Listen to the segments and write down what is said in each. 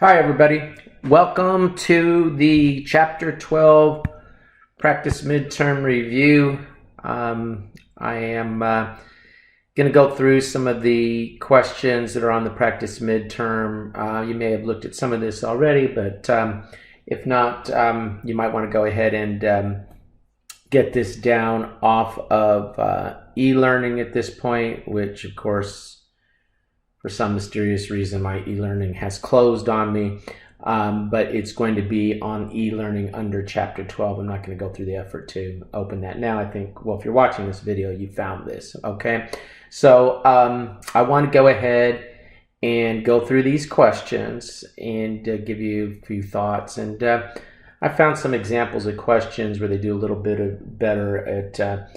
Hi, everybody. Welcome to the Chapter 12 Practice Midterm Review. I am going to go through some of the questions that are on the Practice Midterm. You may have looked at some of this already, but if not, you might want to go ahead and get this down off of e-learning at this point, which, of course, for some mysterious reason, my e-learning has closed on me, but it's going to be on e-learning under Chapter 12. I'm not going to go through the effort to open that now. I think, well, if you're watching this video, you found this, okay? So I want to go ahead and go through these questions and give you a few thoughts. And I found some examples of questions where they do a little bit better at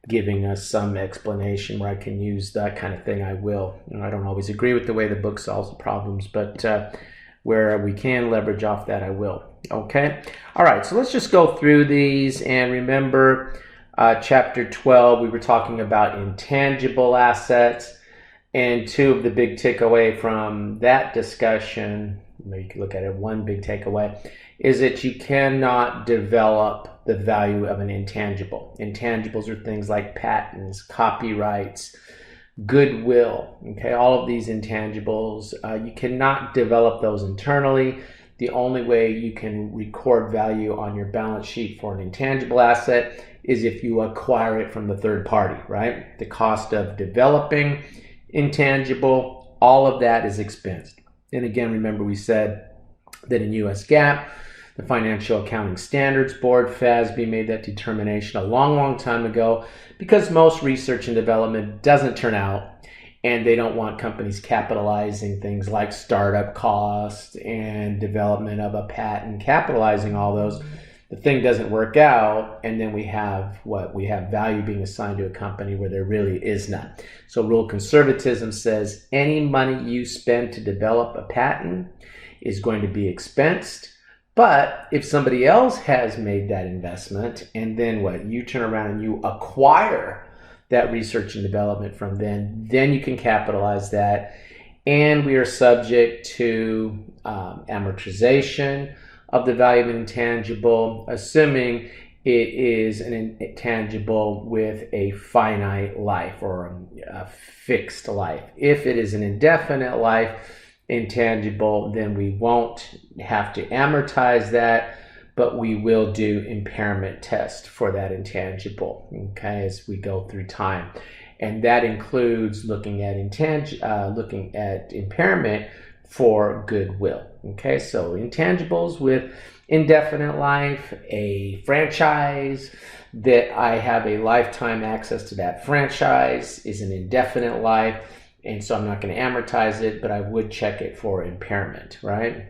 giving us some explanation where I can use that kind of thing. I will. I don't always agree with the way the book solves the problems, but where we can leverage off that, I will. Okay? All right, so let's just go through these. And remember, Chapter 12, we were talking about intangible assets. And two of the big takeaway from that discussion, maybe you could look at it, one big takeaway, is that you cannot develop the value of an intangible. Intangibles are things like patents, copyrights, goodwill, okay? All of these intangibles, you cannot develop those internally. The only way you can record value on your balance sheet for an intangible asset is if you acquire it from the third party, right? The cost of developing intangible, all of that is expensed. And again, remember we said that in US GAAP, the Financial Accounting Standards Board, FASB, made that determination a long time ago because most research and development doesn't turn out, and they don't want companies capitalizing things like startup costs and development of a patent, capitalizing all those. The thing doesn't work out, and then we have what? We have value being assigned to a company where there really is none. So rule conservatism says any money you spend to develop a patent is going to be expensed. But if somebody else has made that investment and then what? You turn around and you acquire that research and development from then you can capitalize that. And we are subject to amortization of the value of an intangible, assuming it is an intangible with a finite life or a fixed life. If it is an indefinite life intangible, then we won't have to amortize that, but we will do impairment test for that intangible, okay, as we go through time. And that includes looking at impairment for goodwill. Okay, so intangibles with indefinite life, a franchise that I have a lifetime access to that franchise is an indefinite life, and so I'm not going to amortize it, but I would check it for impairment, right?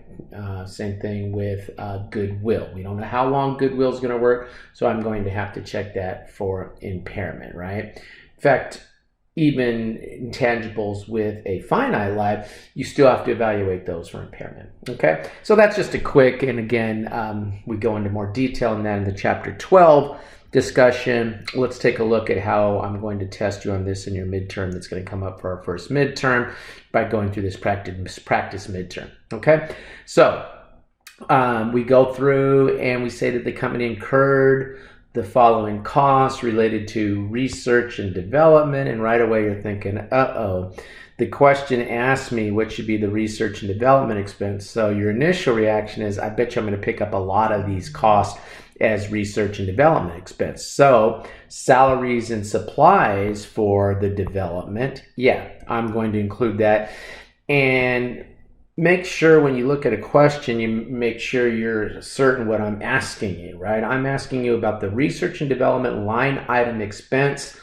Same thing with goodwill. We don't know how long goodwill is going to work, so I'm going to have to check that for impairment, right? In fact, even intangibles with a finite life, you still have to evaluate those for impairment, okay? So that's just a quick, and again, we go into more detail in that in the Chapter 12 discussion. Let's take a look at how I'm going to test you on this in your midterm that's going to come up for our first midterm by going through this practice midterm, okay? So we go through and we say that the company incurred the following costs related to research and development, and right away you're thinking, uh-oh, the question asked me what should be the research and development expense. So your initial reaction is, I bet you I'm going to pick up a lot of these costs as research and development expense. So salaries and supplies for the development, yeah, I'm going to include that. And make sure when you look at a question, you make sure you're certain what I'm asking you, right? I'm asking you about the research and development line item expense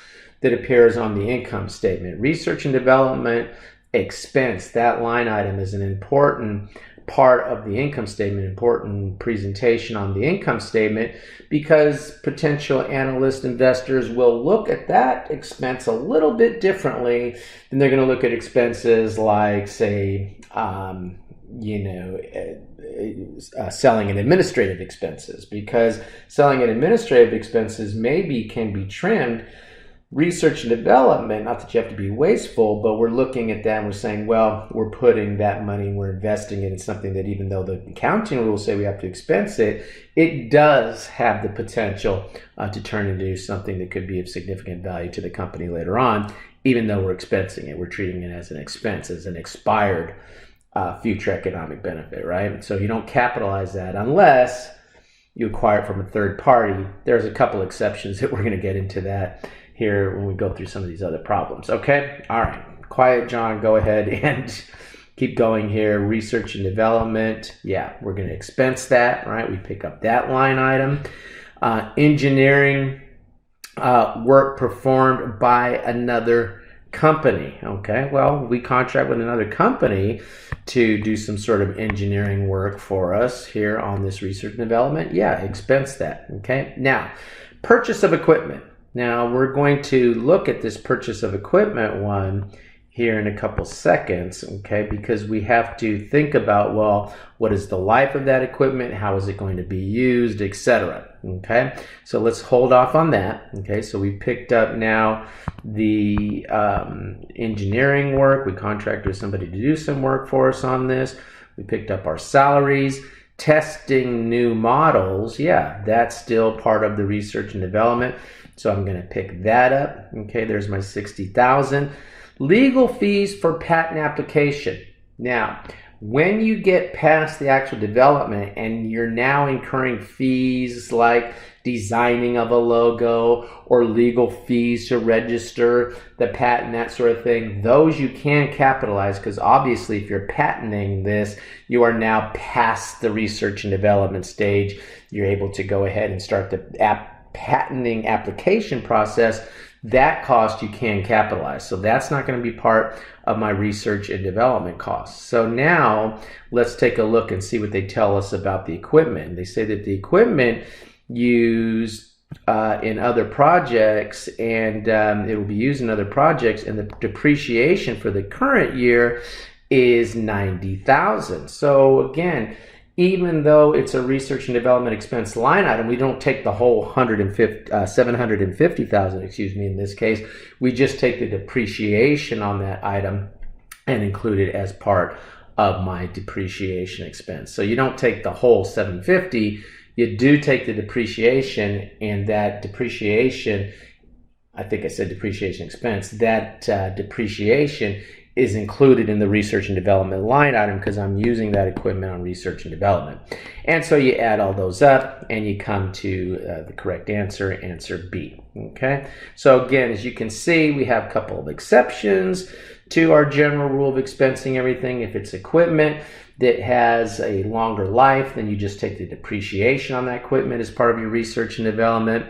that appears on the income statement. Research and development expense, that line item is an important part of the income statement, important presentation on the income statement, because potential analyst investors will look at that expense a little bit differently than they're going to look at expenses like, say, selling and administrative expenses, because selling and administrative expenses maybe can be trimmed, Research and development, not that you have to be wasteful, but we're looking at that and we're saying, well, we're putting that money, we're investing it in something that even though the accounting rules say we have to expense it, it does have the potential to turn into something that could be of significant value to the company later on, even though we're expensing it. We're treating it as an expense, as an expired future economic benefit, right? So you don't capitalize that unless you acquire it from a third party. There's a couple exceptions that we're going to get into that here when we go through some of these other problems. Okay, all right, quiet John, go ahead and keep going here. Research and development, yeah, we're going to expense that, right? We pick up that line item. Engineering work performed by another company. Okay, well, we contract with another company to do some sort of engineering work for us here on this research and development. Yeah, expense that. Okay, now purchase of equipment. Now we're going to look at this purchase of equipment one here in a couple seconds, okay, because we have to think about, well, what is the life of that equipment, how is it going to be used, etc. Okay, so let's hold off on that. Okay, so we picked up now the engineering work. We contracted with somebody to do some work for us on this. We picked up our salaries. Testing new models, yeah, that's still part of the research and development. So I'm going to pick that up. Okay, there's my $60,000. Legal fees for patent application. Now, when you get past the actual development and you're now incurring fees like designing of a logo or legal fees to register the patent, that sort of thing, those you can capitalize, because obviously if you're patenting this, you are now past the research and development stage. You're able to go ahead and start the patenting application process. That cost you can capitalize. So that's not going to be part of my research and development costs. So now let's take a look and see what they tell us about the equipment. They say that the equipment used in other projects, and it will be used in other projects, and the depreciation for the current year is $90,000. So again, even though it's a research and development expense line item, we don't take the whole $750,000, excuse me, in this case. We just take the depreciation on that item and include it as part of my depreciation expense. So you don't take the whole $750,000, you do take the depreciation, and that depreciation, I think I said depreciation expense, that depreciation is included in the research and development line item because I'm using that equipment on research and development. And so you add all those up and you come to the correct answer, answer B. Okay, so again, as you can see, we have a couple of exceptions to our general rule of expensing everything. If it's equipment that has a longer life, then you just take the depreciation on that equipment as part of your research and development.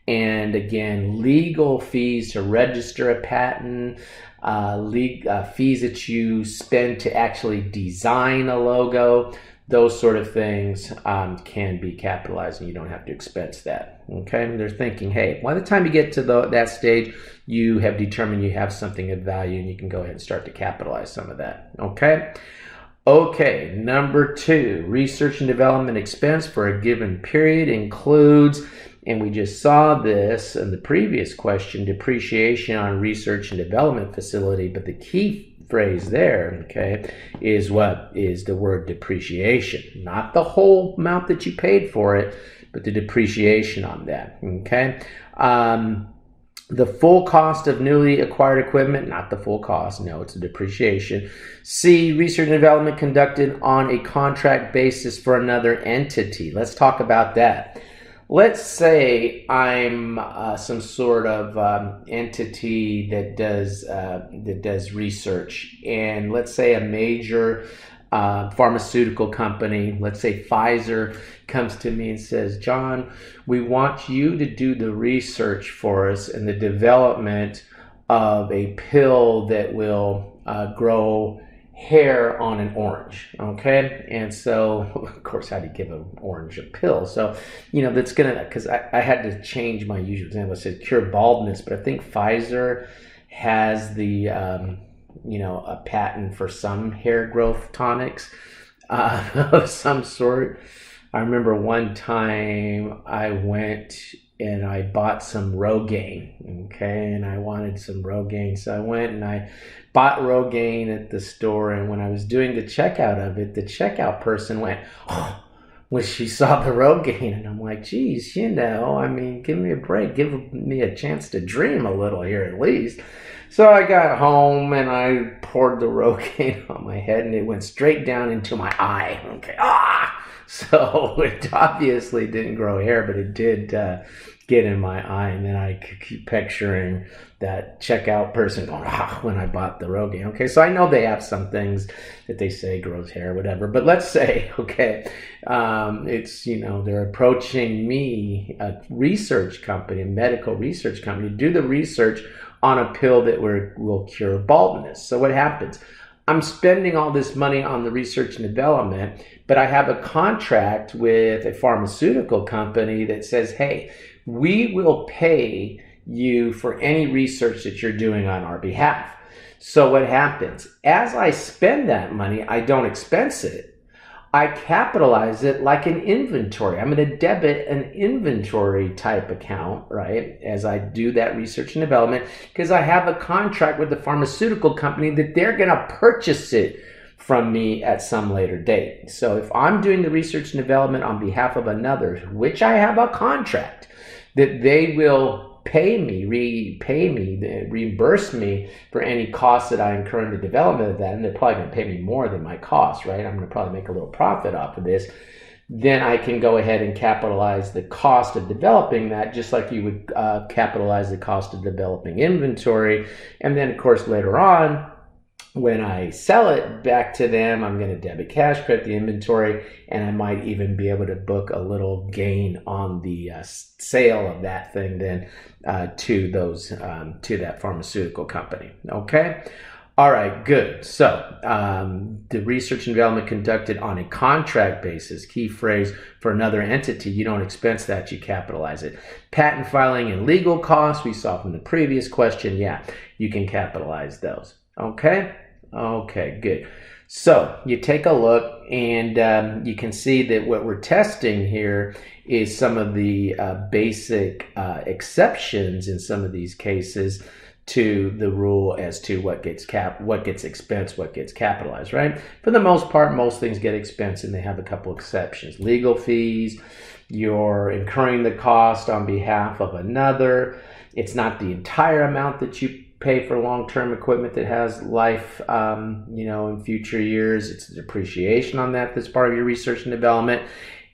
And again, legal fees to register a patent, fees that you spend to actually design a logo, those sort of things can be capitalized, and you don't have to expense that. Okay, and they're thinking, hey, by the time you get to that stage, you have determined you have something of value, and you can go ahead and start to capitalize some of that. Okay, number 2, research and development expense for a given period includes, and we just saw this in the previous question, depreciation on research and development facility, but the key phrase there, okay, is what? Is the word depreciation. Not the whole amount that you paid for it, but the depreciation on that, okay? The full cost of newly acquired equipment, not the full cost, no, it's a depreciation. C, research and development conducted on a contract basis for another entity. Let's talk about that. Let's say I'm some sort of entity that does research, and let's say a major pharmaceutical company, let's say Pfizer, comes to me and says, John, we want you to do the research for us in the development of a pill that will grow hair on an orange, okay? And so, of course, how do you give an orange a pill? So, that's gonna, because I had to change my usual example. I said cure baldness, but I think Pfizer has the, a patent for some hair growth tonics of some sort. I remember one time I went and I bought some Rogaine, okay, and I wanted some Rogaine, so I went and I bought Rogaine at the store, and when I was doing the checkout of it, the checkout person went, oh, when she saw the Rogaine, and I'm like, geez, give me a break, give me a chance to dream a little here at least. So I got home and I poured the Rogaine on my head, and it went straight down into my eye. Okay, so it obviously didn't grow hair, but it did get in my eye, and then I could keep picturing that checkout person going, when I bought the Rogaine. Okay, so I know they have some things that they say grows hair, whatever, but let's say, okay, it's, they're approaching me, a research company, a medical research company, to do the research on a pill that will cure baldness. So what happens? I'm spending all this money on the research and development, but I have a contract with a pharmaceutical company that says, hey, we will pay you for any research that you're doing on our behalf. So what happens? As I spend that money, I don't expense it. I capitalize it like an inventory. I'm going to debit an inventory type account, right, as I do that research and development, because I have a contract with the pharmaceutical company that they're going to purchase it from me at some later date. So if I'm doing the research and development on behalf of another, which I have a contract, that they will reimburse me for any costs that I incur in the development of that, and they're probably going to pay me more than my cost, right? I'm going to probably make a little profit off of this. Then I can go ahead and capitalize the cost of developing that, just like you would capitalize the cost of developing inventory. And then, of course, later on, when I sell it back to them, I'm going to debit cash, credit the inventory, and I might even be able to book a little gain on the sale of that thing then to that pharmaceutical company. Okay? All right, good. So the research and development conducted on a contract basis, key phrase, for another entity, you don't expense that, you capitalize it. Patent filing and legal costs, we saw from the previous question, yeah, you can capitalize those. Okay? Okay, good. So you take a look, and you can see that what we're testing here is some of the basic exceptions in some of these cases to the rule as to what gets expensed, what gets capitalized, right? For the most part, most things get expensed, and they have a couple exceptions. Legal fees, you're incurring the cost on behalf of another. It's not the entire amount that you pay for long-term equipment that has life, in future years. It's depreciation on that that's part of your research and development.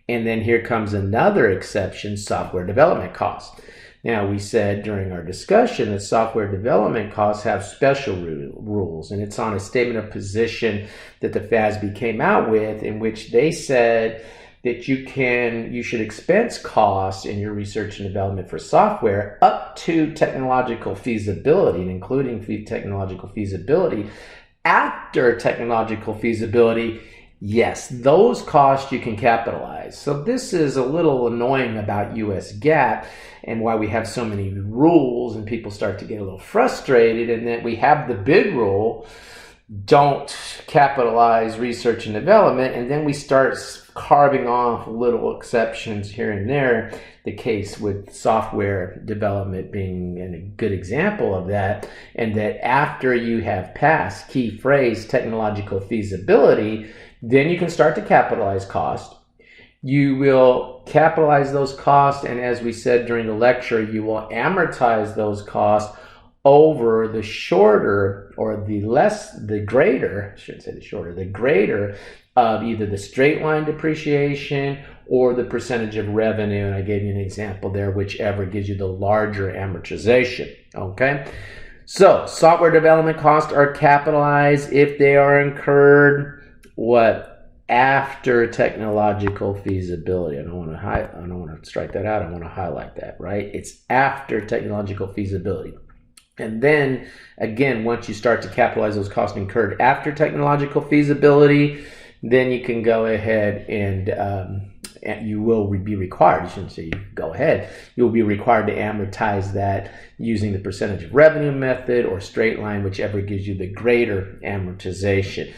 And then here comes another exception, software development costs. Now, we said during our discussion that software development costs have special rules, and it's on a statement of position that the FASB came out with, in which they said that you should expense costs in your research and development for software up to technological feasibility, and including technological feasibility. After technological feasibility, yes, those costs you can capitalize. So this is a little annoying about US GAAP and why we have so many rules, and people start to get a little frustrated, and then we have the big rule, don't capitalize research and development, and then we start carving off little exceptions here and there. The case with software development being a good example of that, and that after you have passed, key phrase, technological feasibility, then you can start to capitalize cost. You will capitalize those costs, and as we said during the lecture, you will amortize those costs over the shorter or the greater of either the straight line depreciation or the percentage of revenue. And I gave you an example there, whichever gives you the larger amortization. Okay? So software development costs are capitalized if they are incurred after technological feasibility. I don't want to strike that out. I want to highlight that, right? It's after technological feasibility. And then, again, once you start to capitalize those costs incurred after technological feasibility, then you can go ahead and you will be required, I shouldn't say you go ahead, you'll be required to amortize that using the percentage of revenue method or straight line, whichever gives you the greater amortization.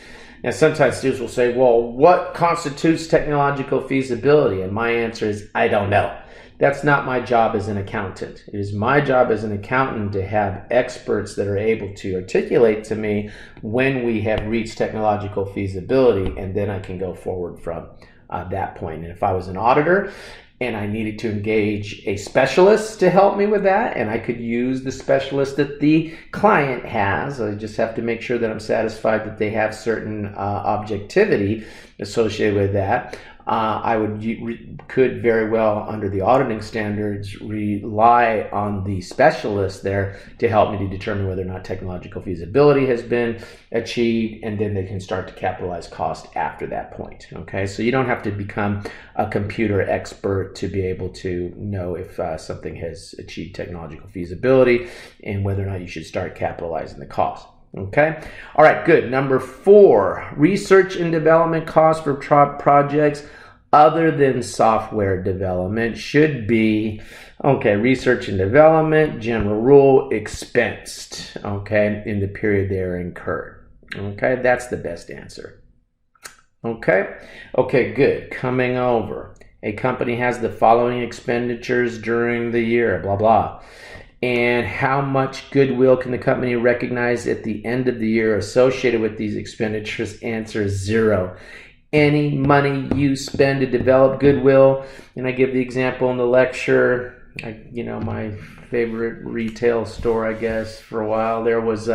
Now, sometimes students will say, well, what constitutes technological feasibility? And my answer is, I don't know. That's not my job as an accountant. It is my job as an accountant to have experts that are able to articulate to me when we have reached technological feasibility, and then I can go forward from that point. And if I was an auditor and I needed to engage a specialist to help me with that, and I could use the specialist that the client has, I just have to make sure that I'm satisfied that they have certain objectivity associated with that. I could very well, under the auditing standards, rely on the specialist there to help me to determine whether or not technological feasibility has been achieved, and then they can start to capitalize cost after that point. Okay, so you don't have to become a computer expert to be able to know if something has achieved technological feasibility and whether or not you should start capitalizing the cost. Okay. All right. Good. Number 4, research and development costs for projects other than software development should be, okay, research and development, general rule, expensed, okay, in the period they are incurred. Okay. That's the best answer. Okay. Okay. Good. Coming over. A company has the following expenditures during the year, blah, blah. And how much goodwill can the company recognize at the end of the year associated with these expenditures? Answer is 0. Any money you spend to develop goodwill, and I give the example in the lecture, my favorite retail store, I guess, for a while, there was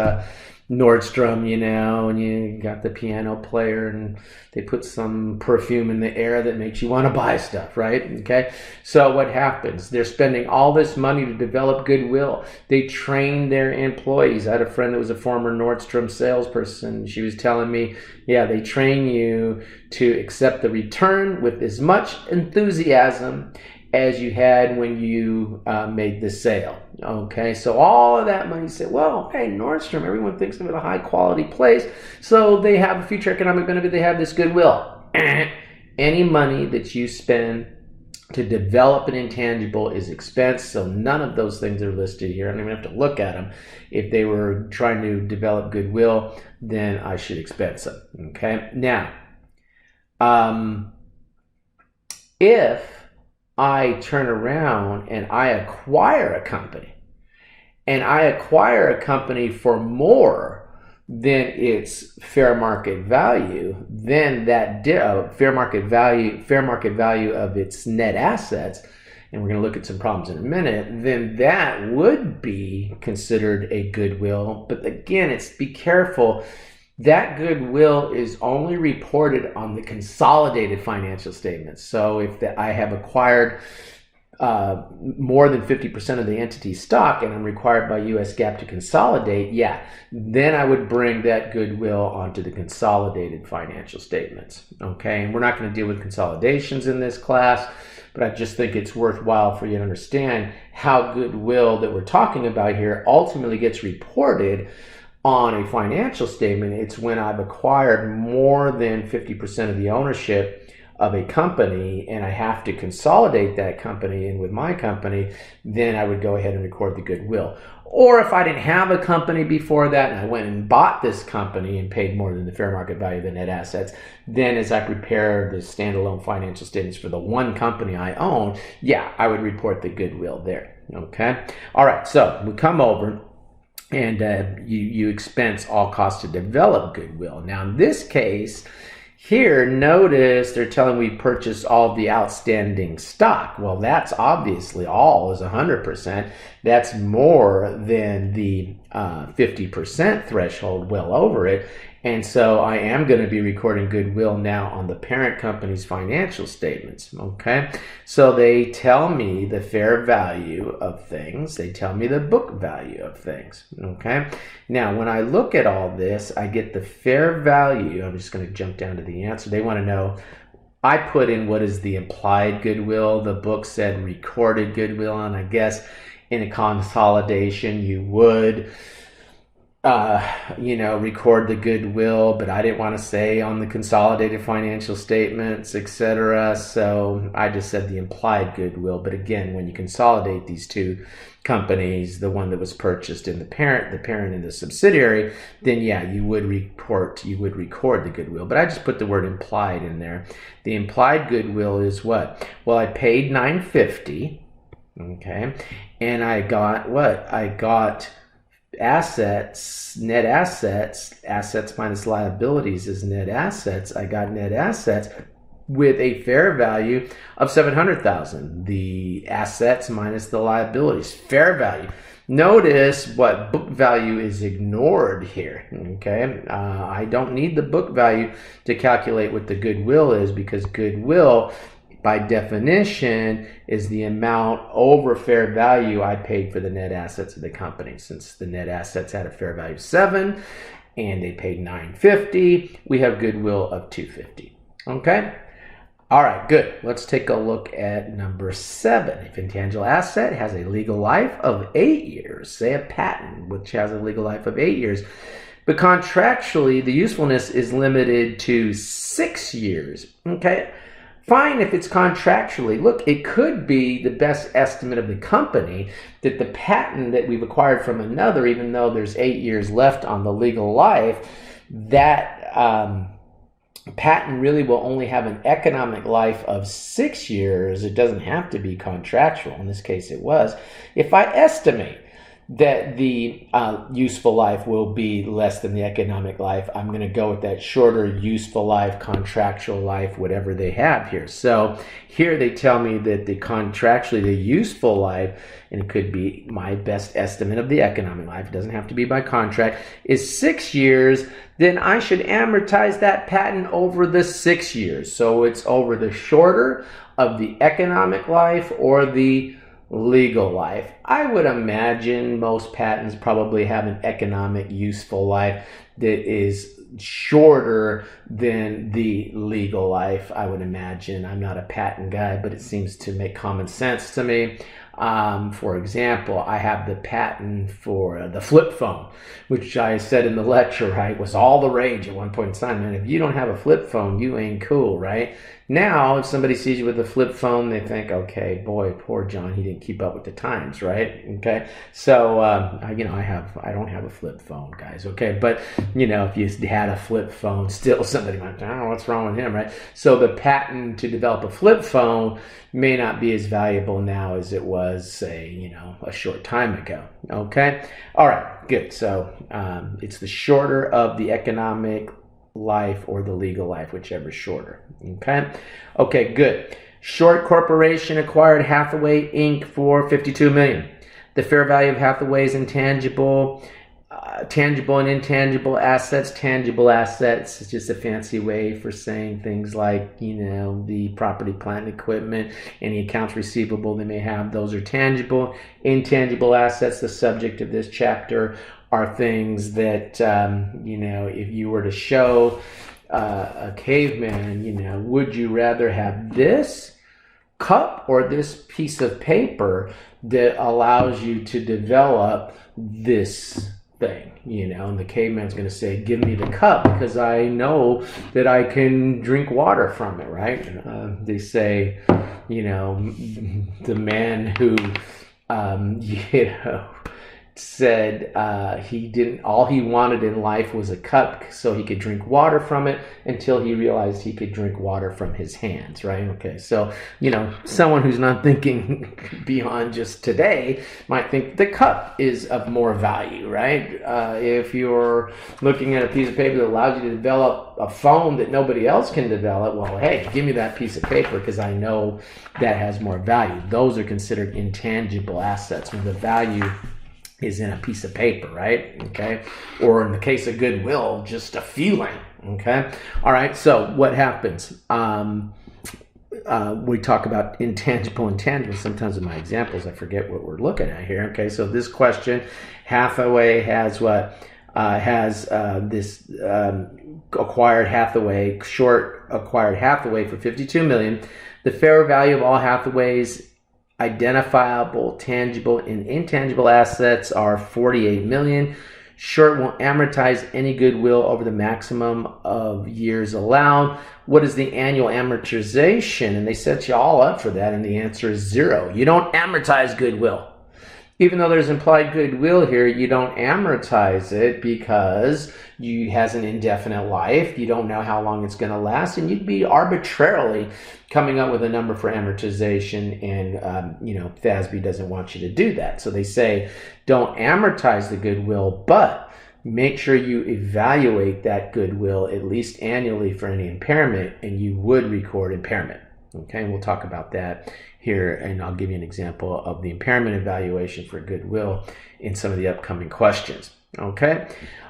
Nordstrom, and you got the piano player and they put some perfume in the air that makes you want to buy stuff, right? Okay. So what happens? They're spending all this money to develop goodwill. They train their employees. I had a friend that was a former Nordstrom salesperson. She was telling me, yeah, they train you to accept the return with as much enthusiasm as you had when you made the sale. Okay, so all of that money, said, well, hey, Nordstrom, everyone thinks of it a high quality place, so they have a future economic benefit, they have this goodwill. Any money that you spend to develop an intangible is expense, so none of those things are listed here. I don't even have to look at them. If they were trying to develop goodwill, then I should expense them. Okay, now, if I turn around and I acquire a company, and I acquire a company for more than its fair market value, then that fair market value of its net assets, and we're going to look at some problems in a minute, then that would be considered a goodwill. But again, be careful. That goodwill is only reported on the consolidated financial statements. So if I have acquired more than 50% of the entity's stock and I'm required by US GAAP to consolidate, then I would bring that goodwill onto the consolidated financial statements. Okay, and we're not going to deal with consolidations in this class, but I just think it's worthwhile for you to understand how goodwill that we're talking about here ultimately gets reported on a financial statement. It's when I've acquired more than 50% of the ownership of a company and I have to consolidate that company in with my company, then I would go ahead and record the goodwill. Or if I didn't have a company before that and I went and bought this company and paid more than the fair market value of the net assets, then as I prepare the standalone financial statements for the one company I own, I would report the goodwill there. Okay. All right. So we come over and you expense all costs to develop goodwill. Now in this case here, notice they're telling we purchase all of the outstanding stock. Well, that's obviously all is 100%. That's more than the 50% threshold, well over it. And so I am going to be recording goodwill now on the parent company's financial statements. Okay, so they tell me the fair value of things. They tell me the book value of things. Okay, now when I look at all this, I get the fair value. I'm just going to jump down to the answer. They want to know, I put in what is the implied goodwill. The book said recorded goodwill, and I guess in a consolidation you would record the goodwill, but I didn't want to say on the consolidated financial statements, etc. So I just said the implied goodwill. But again, when you consolidate these two companies, the one that was purchased in the parent and the subsidiary, then you would record the goodwill. But I just put the word implied in there. The implied goodwill is what? Well, I paid $950. Okay. And I got what? I got assets, net assets, assets minus liabilities is net assets. I got net assets with a fair value of $700,000. The assets minus the liabilities, fair value. Notice what book value is ignored here. Okay, I don't need the book value to calculate what the goodwill is, because goodwill, by definition, is the amount over fair value I paid for the net assets of the company. Since the net assets had a fair value of 7 and they paid $950, we have goodwill of $250. Okay. All right, good. Let's take a look at number 7. If intangible asset has a legal life of 8 years, say a patent, which has a legal life of 8 years, but contractually the usefulness is limited to 6 years. Okay, fine if it's contractually. Look, it could be the best estimate of the company that the patent that we've acquired from another, even though there's 8 years left on the legal life, that patent really will only have an economic life of 6 years. It doesn't have to be contractual. In this case, it was. If I estimate that the useful life will be less than the economic life, I'm going to go with that shorter useful life, contractual life, whatever they have here. So here they tell me that the contractually, the useful life, and it could be my best estimate of the economic life, it doesn't have to be by contract, is 6 years. Then I should amortize that patent over the 6 years. So it's over the shorter of the economic life or the legal life. I would imagine most patents probably have an economic useful life that is shorter than the legal life, I would imagine. I'm not a patent guy, but it seems to make common sense to me. For example, I have the patent for the flip phone, which I said in the lecture, right, was all the rage at one point in time. And if you don't have a flip phone, you ain't cool, right? Now, if somebody sees you with a flip phone, they think, okay, boy, poor John, he didn't keep up with the times, right? Okay, so I don't have a flip phone, guys. Okay, but if you had a flip phone, still somebody might think, oh, what's wrong with him, right? So the patent to develop a flip phone may not be as valuable now as it was, say, a short time ago. Okay, all right, good. So it's the shorter of the economic life or the legal life, whichever is shorter. Okay, good. Short Corporation acquired Hathaway Inc. for $52 million. The fair value of Hathaway's tangible and intangible assets. Tangible assets is just a fancy way for saying things like, the property, plant, and equipment, any accounts receivable they may have, those are tangible. Intangible assets, the subject of this chapter, are things that, if you were to show a caveman, would you rather have this cup or this piece of paper that allows you to develop this thing? And the caveman's going to say, give me the cup because I know that I can drink water from it, right? They say, the man who, said all he wanted in life was a cup so he could drink water from it, until he realized he could drink water from his hands, right? Okay, so someone who's not thinking beyond just today might think the cup is of more value, right? If you're looking at a piece of paper that allows you to develop a phone that nobody else can develop, well, hey, give me that piece of paper because I know that has more value. Those are considered intangible assets when the value is in a piece of paper, right? Okay. Or in the case of goodwill, just a feeling. Okay. All right. So what happens? We talk about intangible and tangible. Sometimes in my examples, I forget what we're looking at here. Okay. So this question, Hathaway has what? Acquired Hathaway for $52 million. The fair value of all Hathaway's identifiable, tangible, and intangible assets are $48 million. Short won't amortize any goodwill over the maximum of years allowed. What is the annual amortization? And they set you all up for that, and the answer is 0. You don't amortize goodwill. Even though there's implied goodwill here, you don't amortize it because it has an indefinite life. You don't know how long it's going to last, and you'd be arbitrarily coming up with a number for amortization, and FASB doesn't want you to do that. So they say don't amortize the goodwill, but make sure you evaluate that goodwill at least annually for any impairment, and you would record impairment. Okay, and we'll talk about that here, and I'll give you an example of the impairment evaluation for goodwill in some of the upcoming questions. Okay,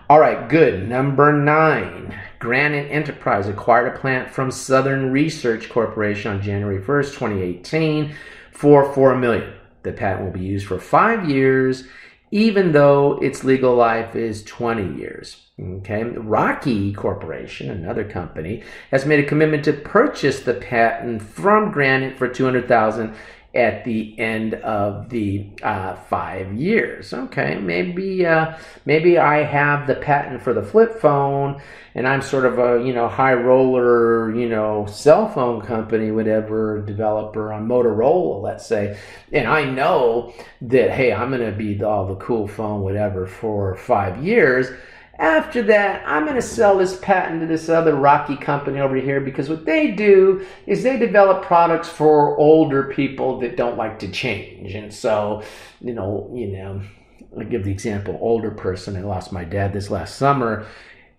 all right, good. Number 9, Granite Enterprise acquired a plant from Southern Research Corporation on January 1st, 2018 for $4 million. The patent will be used for 5 years, even though its legal life is 20 years. Okay, Rocky Corporation, another company, has made a commitment to purchase the patent from Granite for $200,000 at the end of the 5 years. Okay, maybe I have the patent for the flip phone, and I'm sort of a high roller cell phone company, whatever, developer on Motorola, let's say, and I know that, hey, I'm going to be the cool phone, whatever, for 5 years. After that, I'm going to sell this patent to this other Rocky company over here, because what they do is they develop products for older people that don't like to change. And so, I give the example, older person. I lost my dad this last summer.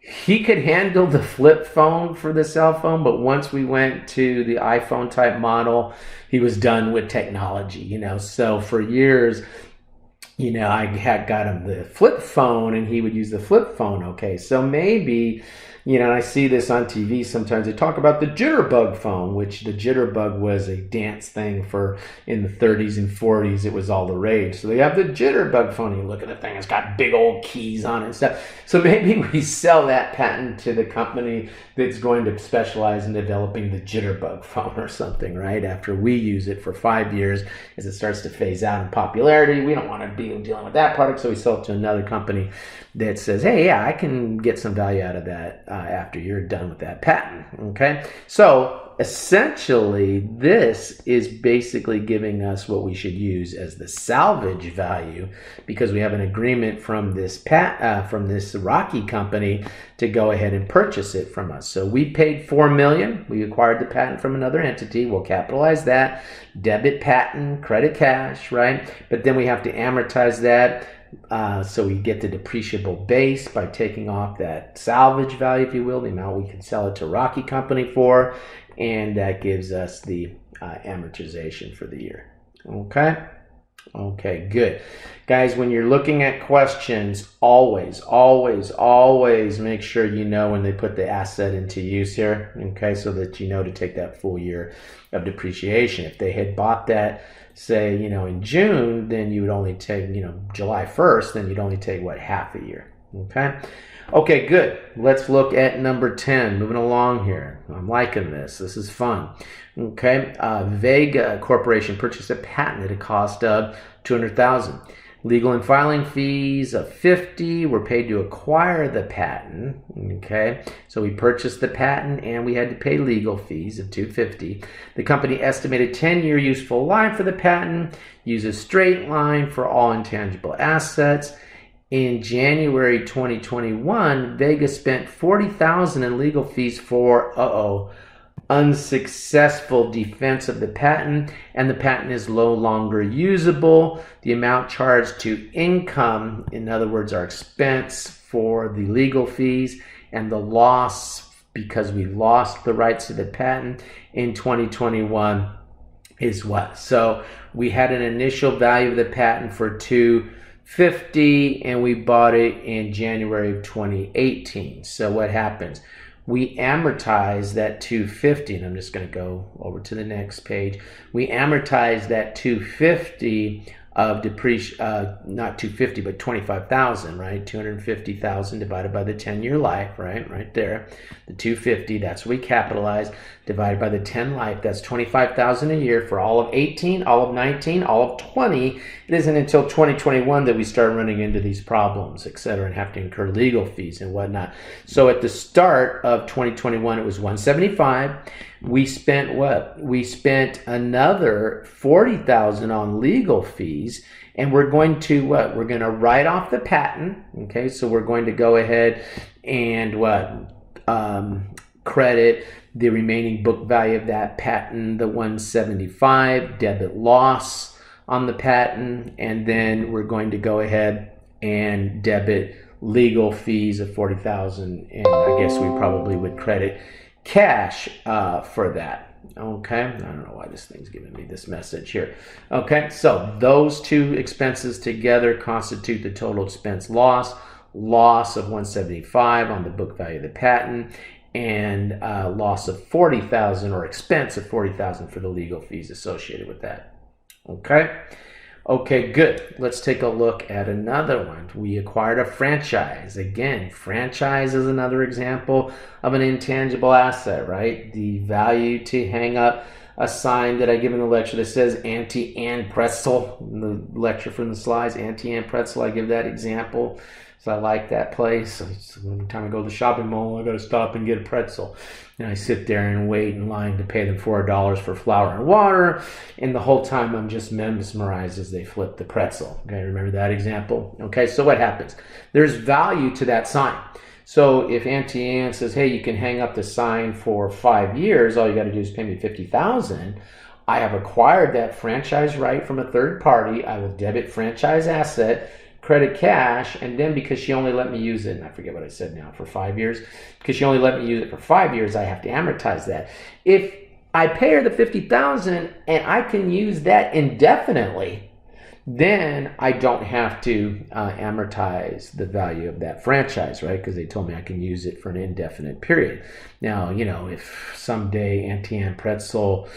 He could handle the flip phone for the cell phone, but once we went to the iPhone type model, he was done with technology, So for years, I had got him the flip phone, and he would use the flip phone. Okay, so maybe, and I see this on TV sometimes. They talk about the jitterbug phone, which the jitterbug was a dance thing for in the 30s and 40s. It was all the rage. So they have the jitterbug phone. You look at the thing; it's got big old keys on it and stuff. So maybe we sell that patent to the company that's going to specialize in developing the jitterbug phone or something, right? After we use it for 5 years, as it starts to phase out in popularity, we don't want to be dealing with that product, so we sell it to another company that says, hey, yeah, I can get some value out of that after you're done with that patent. Okay, so essentially this is basically giving us what we should use as the salvage value, because we have an agreement from this Rocky company to go ahead and purchase it from us. So we paid $4 million. We acquired the patent from another entity. We'll capitalize that, debit patent, credit cash, right? But then we have to amortize that. So we get the depreciable base by taking off that salvage value, if you will, the amount we can sell it to Rocky Company for, and that gives us the amortization for the year. Okay, good. Guys, when you're looking at questions, always make sure you know when they put the asset into use here, okay, so that you know to take that full year of depreciation. If they had bought that, say, in June, then you would only take, July 1st, then you'd only take, half a year, okay? Okay, good. Let's look at number 10. Moving along here. I'm liking this. This is fun. Okay, Vega Corporation purchased a patent at a cost of $200,000. Legal and filing fees of $50,000 were paid to acquire the patent. Okay, so we purchased the patent and we had to pay legal fees of $250,000. The company estimated 10-year useful life for the patent, uses straight line for all intangible assets. In January 2021, Vega spent $40,000 in legal fees for unsuccessful defense of the patent, and the patent is no longer usable. The amount charged to income, in other words, our expense for the legal fees, and the loss because we lost the rights to the patent in 2021 is what? So we had an initial value of the patent for $250,000, and we bought it in January of 2018. So what happens? We amortize that $250,000, and I'm just going to go over to the next page. We amortize that $250,000 of not $250,000, but $25,000, right? $250,000 divided by the 10-year life, right there. The $250,000, that's what we capitalize, divided by the 10 life. That's $25,000 a year for all of 18, all of 19, all of 20. It isn't until 2021 that we start running into these problems, etc., and have to incur legal fees and whatnot. So at the start of 2021, it was $175,000. We spent what? We spent another $40,000 on legal fees, and we're going to what? We're going to write off the patent. Okay, so we're going to go ahead and what? Credit the remaining book value of that patent, the 175, debit loss on the patent, and then we're going to go ahead and debit legal fees of $40,000, and I guess we probably would credit cash for that. Okay, I don't know why this thing's giving me this message here. Okay, so those two expenses together constitute the total expense loss of 175 on the book value of the patent, and loss of 40,000 or expense of 40,000 for the legal fees associated with that. Okay, good. Let's take a look at another one. We acquired a franchise. Again, franchise is another example of an intangible asset, right? The value to hang up a sign that I give in the lecture that says Auntie Ann Pretzel. In the lecture from the slides, Auntie Ann Pretzel, I give that example. So I like that place. Every time I go to the shopping mall, I got to stop and get a pretzel. And I sit there and wait in line to pay them $4 for flour and water. And the whole time I'm just mesmerized as they flip the pretzel. Okay, remember that example? Okay, so what happens? There's value to that sign. So if Auntie Ann says, hey, you can hang up the sign for 5 years, all you got to do is pay me $50,000. I have acquired that franchise right from a third party. I will debit franchise asset, credit cash, and then because she only let me use it, and I forget what I said now, for 5 years, because she only let me use it for 5 years, I have to amortize that. If I pay her the $50,000 and I can use that indefinitely, then I don't have to amortize the value of that franchise, right? Because they told me I can use it for an indefinite period. Now, you know, if someday Auntie Ann Pretzel,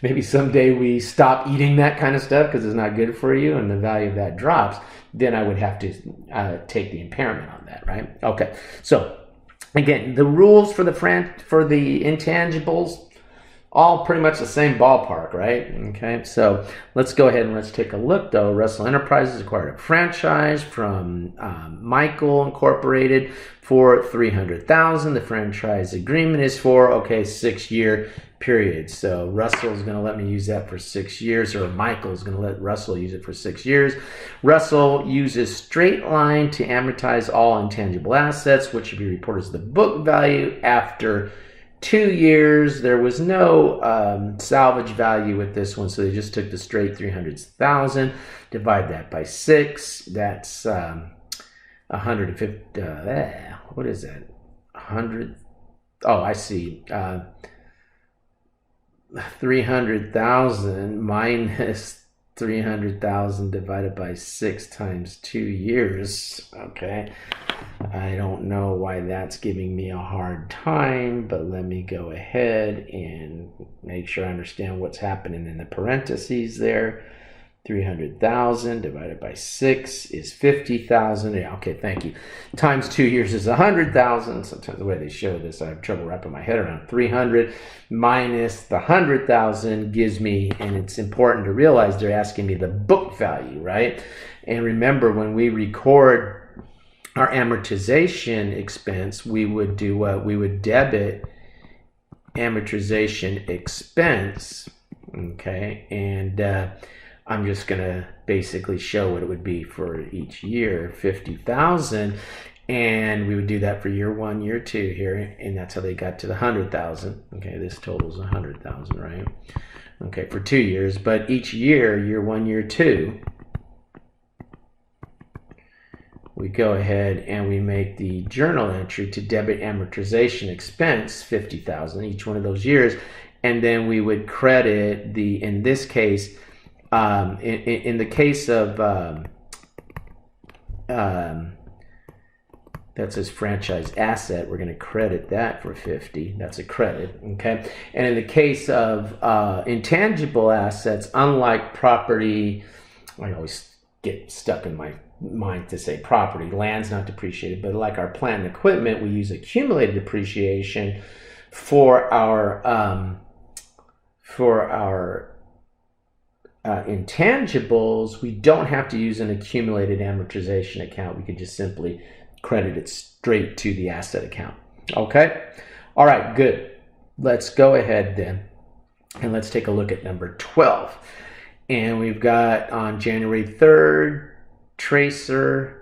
maybe someday we stop eating that kind of stuff because it's not good for you and the value of that drops, then I would have to take the impairment on that, right? Okay, so again, the rules for the intangibles, all pretty much the same ballpark, right? Okay, so let's go ahead and let's take a look, though. Russell Enterprises acquired a franchise from Michael Incorporated for $300,000. The franchise agreement is for, 6-year period. So Russell's going to let me use that for 6 years, or Michael's going to let Russell use it for 6 years. Russell uses straight line to amortize all intangible assets, which should be reported as the book value after 2 years. There was no salvage value with this one, so they just took the straight 300,000, divide that by 6. That's 150. What is that? 100. Oh, I see. 300,000 minus 300,000 divided by 6 times 2 years. Okay. I don't know why that's giving me a hard time, but let me go ahead and make sure I understand what's happening in the parentheses there. 300,000 divided by 6 is 50,000. Yeah, okay, thank you. Times 2 years is 100,000. Sometimes the way they show this, I have trouble wrapping my head around. 300 minus the 100,000 gives me, and it's important to realize they're asking me the book value, right? And remember, when we record our amortization expense, we would do what? We would debit amortization expense, okay? And I'm just going to basically show what it would be for each year, 50,000, and we would do that for year 1, year 2 here, and that's how they got to the 100,000. Okay, this totals 100,000, right? Okay, for 2 years, but each year, year 1, year 2, we go ahead and we make the journal entry to debit amortization expense, 50,000 each one of those years, and then we would credit the, in this case, in the case of that says franchise asset, we're going to credit that for 50. That's a credit, okay? And in the case of intangible assets, unlike property, I always get stuck in my mind to say property, land's not depreciated, but like our plant and equipment, we use accumulated depreciation for our intangibles. We don't have to use an accumulated amortization account. We can just simply credit it straight to the asset account. Okay? All right, good. let's go ahead then and let's take a look at number 12. And we've got on January 3rd, Tracer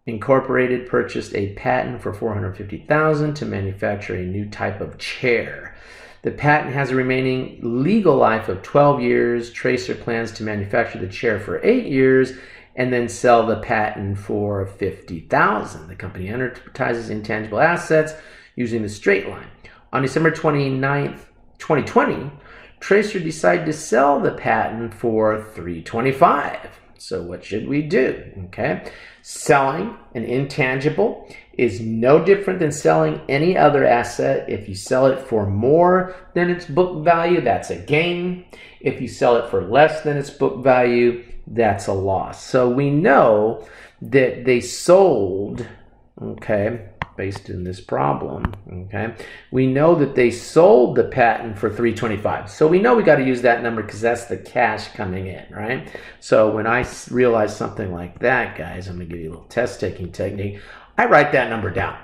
Incorporated purchased a patent for $450,000 to manufacture a new type of chair. The patent has a remaining legal life of 12 years. Tracer plans to manufacture the chair for 8 years and then sell the patent for $50,000. The company amortizes intangible assets using the straight line. On December 29th, 2020, Tracer decided to sell the patent for $325,000. So what should we do? Okay, selling an intangible is no different than selling any other asset. If you sell it for more than its book value, that's a gain. If you sell it for less than its book value, that's a loss. So we know that they sold, okay, based in this problem, okay, we know that they sold the patent for $325,000. So we know we got to use that number because that's the cash coming in, right? So when I realize something like that, guys, I'm going to give you a little test-taking technique. I write that number down.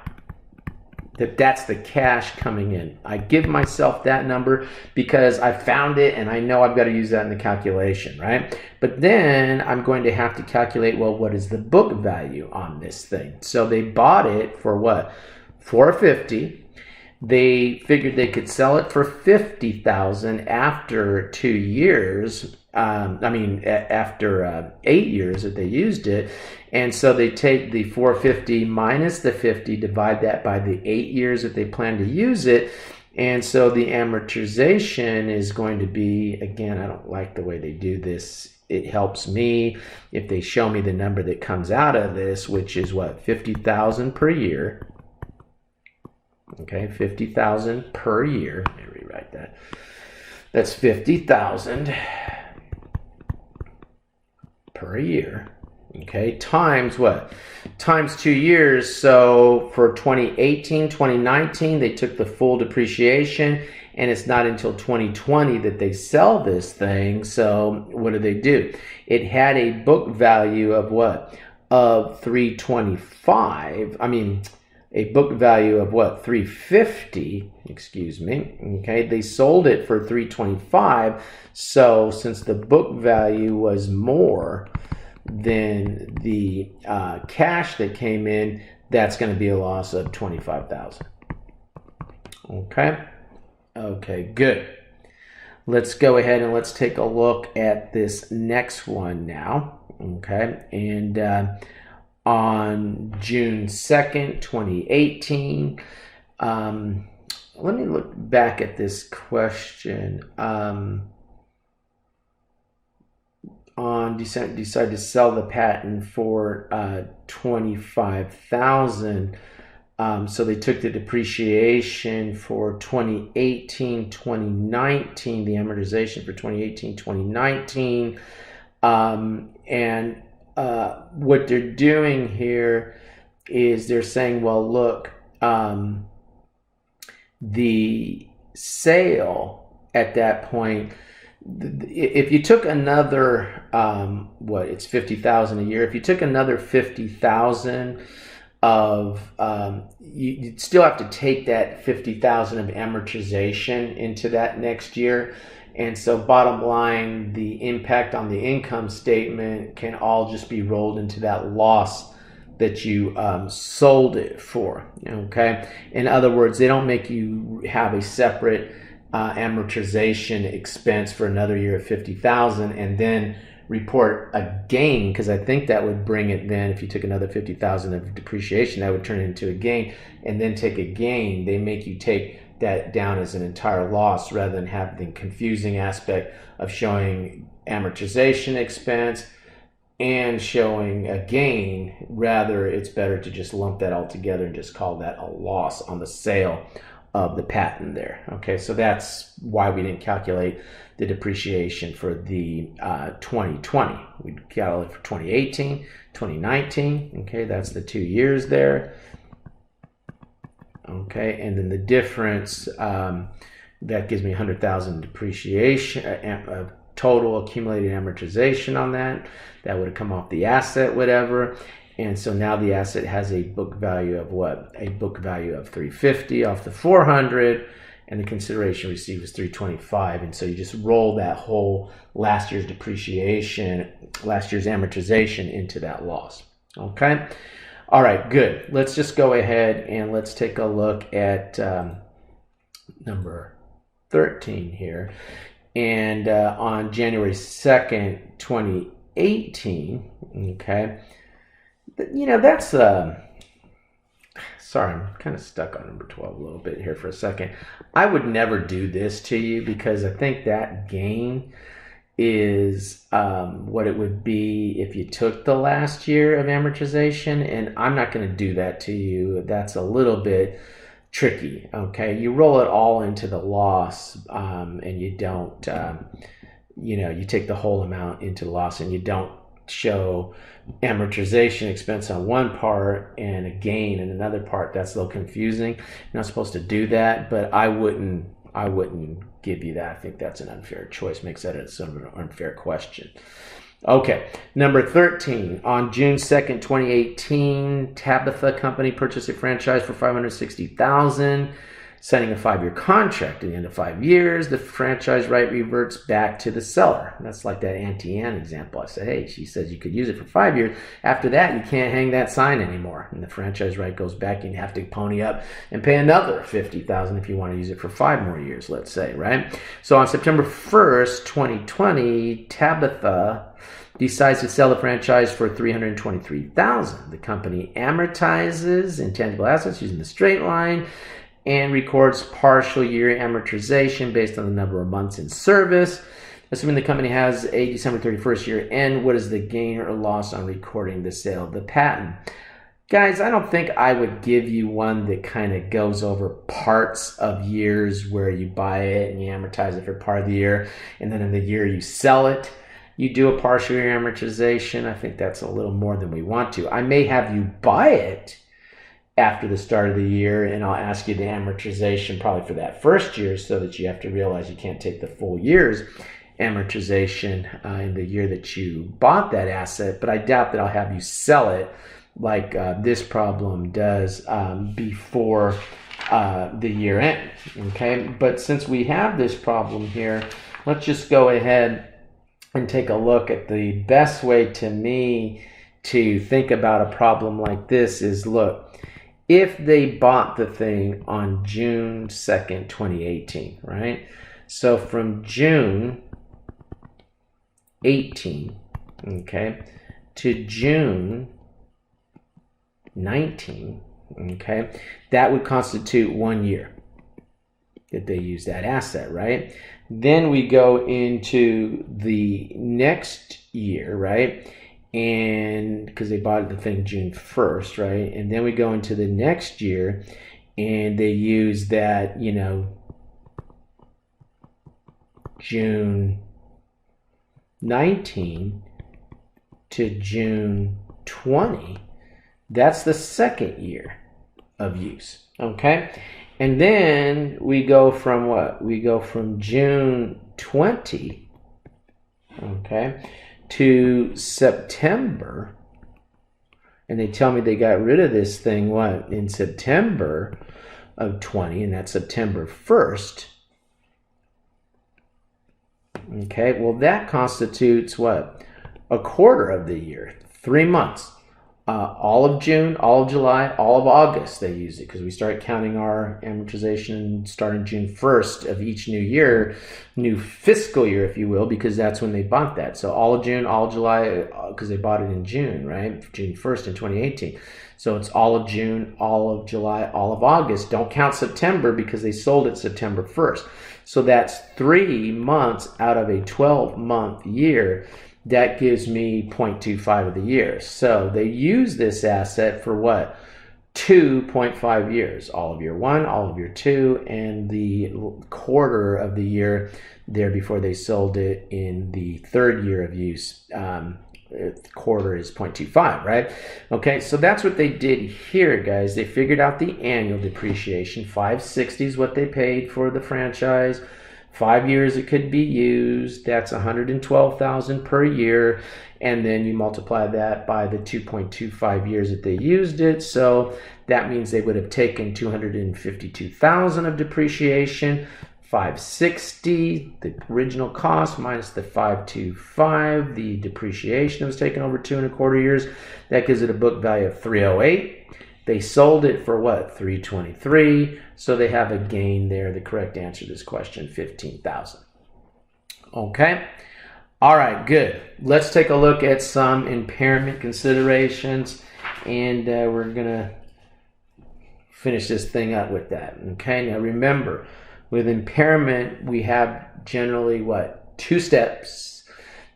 That's the cash coming in. I give myself that number because I found it and I know I've got to use that in the calculation, right? But then I'm going to have to calculate, well, what is the book value on this thing? So they bought it for what? $450,000. They figured they could sell it for $50,000 after 2 years. After 8 years that they used it. And so they take the 450 minus the 50, divide that by the 8 years that they plan to use it. And so the amortization is going to be, again, I don't like the way they do this. It helps me if they show me the number that comes out of this, which is what, $50,000 per year. Okay, $50,000 per year. Let me rewrite that. That's $50,000 per year, okay, times what? Times 2 years. So for 2018, 2019, they took the full depreciation, and it's not until 2020 that they sell this thing. So what do? It had a book value of what? Of $325,000. A book value of what? $350,000, excuse me. Okay, they sold it for $325,000. So since the book value was more than the cash that came in, that's going to be a loss of $25,000. Okay. Okay, good. Let's go ahead and let's take a look at this next one now. Okay, and on June 2nd, 2018. Let me look back at this question. Decided to sell the patent for $25,000. So they took the depreciation for 2018, 2019, the amortization for 2018, 2019, and what they're doing here is they're saying, well, look, the sale at that point, if you took another, it's $50,000 a year. If you took another $50,000 of, you'd still have to take that $50,000 of amortization into that next year. And so bottom line, the impact on the income statement can all just be rolled into that loss that you sold it for, okay? In other words, they don't make you have a separate amortization expense for another year of $50,000 and then report a gain, because I think that would bring it then, if you took another $50,000 of depreciation, that would turn it into a gain, and then take a gain. They make you take that down as an entire loss rather than have the confusing aspect of showing amortization expense and showing a gain. Rather, it's better to just lump that all together and just call that a loss on the sale of the patent there. Okay, so that's why we didn't calculate the depreciation for the 2020. We calculate for 2018, 2019. Okay, that's the 2 years there. Okay, and then the difference, that gives me $100,000 depreciation, total accumulated amortization on that. That would have come off the asset, whatever. And so now the asset has a book value of what? A book value of $350 off the $400. and the consideration received was $325, and so you just roll that whole last year's depreciation, last year's amortization into that loss. Okay. All right, good. Let's just go ahead and let's take a look at number 13 here. And on January 2nd, 2018, okay, that's, sorry, I'm kind of stuck on number 12 a little bit here for a second. I would never do this to you because I think that gain is what it would be if you took the last year of amortization, and I'm not going to do that to you. That's a little bit tricky. Okay, you roll it all into the loss, and you don't you take the whole amount into the loss, and you don't show amortization expense on one part and a gain in another part. That's a little confusing. You're not supposed to do that, but I wouldn't give you that. I think that's an unfair choice. Makes that a sort of an unfair question. Okay, number 13. On June 2nd, 2018, Tabitha Company purchased a franchise for $560,000, signing a 5-year contract. At the end of 5 years, the franchise right reverts back to the seller. That's like that Auntie Anne example. I said, hey, she says you could use it for 5 years. After that, you can't hang that sign anymore. And the franchise right goes back, and you have to pony up and pay another $50,000 if you want to use it for 5 more years, let's say, right? So on September 1st, 2020, Tabitha decides to sell the franchise for $323,000. The company amortizes intangible assets using the straight line and records partial year amortization based on the number of months in service. Assuming the company has a December 31st year end, what is the gain or loss on recording the sale of the patent? Guys, I don't think I would give you one that kind of goes over parts of years where you buy it and you amortize it for part of the year, and then in the year you sell it, you do a partial year amortization. I think that's a little more than we want to. I may have you buy it after the start of the year, and I'll ask you the amortization probably for that first year, so that you have to realize you can't take the full year's amortization in the year that you bought that asset. But I doubt that I'll have you sell it like this problem does before the year end. Okay, but since we have this problem here, let's just go ahead and take a look at the best way to me to think about a problem like this is, look, if they bought the thing on June 2nd, 2018, right? So from June 18, okay, to June 19, okay, that would constitute 1 year that they use that asset, right? Then we go into the next year, right? And because they bought the thing June 1st, right? And then we go into the next year, and they use that, June 19 to June 20. That's the second year of use, okay? And then we go from what? We go from June 20, okay, to September, and they tell me they got rid of this thing, what, in September of 20, and that's September 1st. Okay, well, that constitutes what? A quarter of the year, 3 months. All of June, all of July, all of August, they use it because we start counting our amortization starting June 1st of each new year, new fiscal year, if you will, because that's when they bought that. So all of June, all of July, because they bought it in June, right? June 1st in 2018. So it's all of June, all of July, all of August. Don't count September because they sold it September 1st. So that's 3 months out of a 12-month year. That gives me 0.25 of the year. So they use this asset for what? 2.5 years. All of year 1, all of year 2, and the quarter of the year there before they sold it in the third year of use. Quarter is 0.25, right? Okay, so that's what they did here, guys. They figured out the annual depreciation. $560 is what they paid for the franchise. 5 years it could be used. That's $112,000 per year. And then you multiply that by the 2.25 years that they used it. So that means they would have taken $252,000 of depreciation, $560, the original cost minus the $525, the depreciation that was taken over 2.25 years. That gives it a book value of $308. They sold it for what? $323. So they have a gain there. The correct answer to this question, $15,000. Okay. All right, good. Let's take a look at some impairment considerations, and we're going to finish this thing up with that. Okay, now remember, with impairment, we have generally what? 2 steps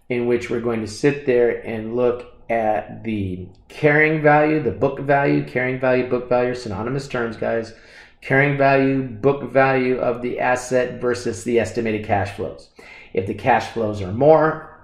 in which we're going to sit there and look at the carrying value, the book value. Carrying value, book value are synonymous terms, guys. Carrying value, book value of the asset versus the estimated cash flows. If the cash flows are more,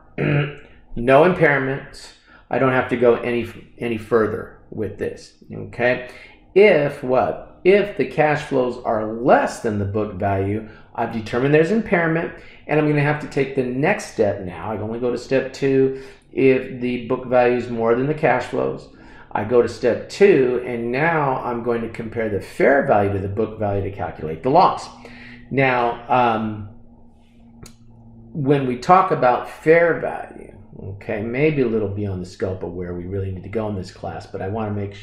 no impairment. I don't have to go any further with this. Okay. If what? If the cash flows are less than the book value, I've determined there's impairment, and I'm going to have to take the next step now. I only go to step 2 if the book value is more than the cash flows. I go to step 2, and now I'm going to compare the fair value to the book value to calculate the loss. Now, when we talk about fair value, okay, maybe a little beyond the scope of where we really need to go in this class, but I want to